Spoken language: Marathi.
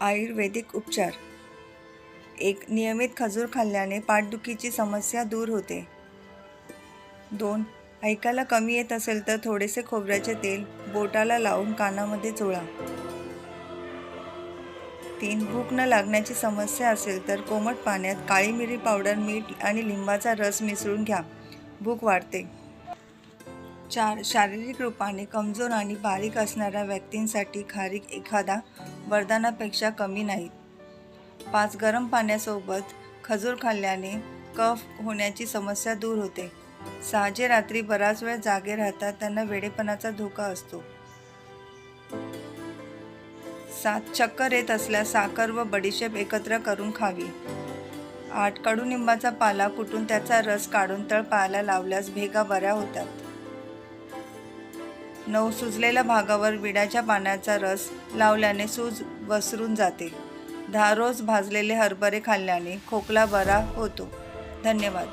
आयुर्वेदिक उपचार. 1. नियमित खजूर खाल्ल्याने पाठदुखीची समस्या दूर होते. 2. ऐकायला कमी येत असेल तर थोडेसे खोबऱ्याचे तेल बोटाला लावून कानामध्ये चोळा. 3. भूक न लागण्याची समस्या असेल तर कोमट पाण्यात काळी मिरी पावडर, मीठ आणि लिंबाचा रस मिसळून घ्या. भूक वाढते. 4. शारीरिक रूपाने कमजोर आणि बारीक असणाऱ्या व्यक्तींसाठी खारीक एखादा वरदानापेक्षा कमी नाहीत. 5. गरम पाण्यासोबत खजूर खाल्ल्याने कफ होण्याची समस्या दूर होते. 6. जे रात्री बराच वेळ जागे राहतात त्यांना वेडेपणाचा धोका असतो. 7. चक्कर येत असल्यास साखर व बडीशेप एकत्र करून खावी. 8. कडुनिंबाचा पाला कुटून त्याचा रस काढून तळपायाला लावल्यास भेगा बऱ्या होतात. 9. सुजलेल्या भागावर विड्याच्या पानाचा रस लावल्याने सूज वसरून जाते. 10. रोज भाजलेले हरभरे खाल्ल्याने खोकला बरा होतो. धन्यवाद.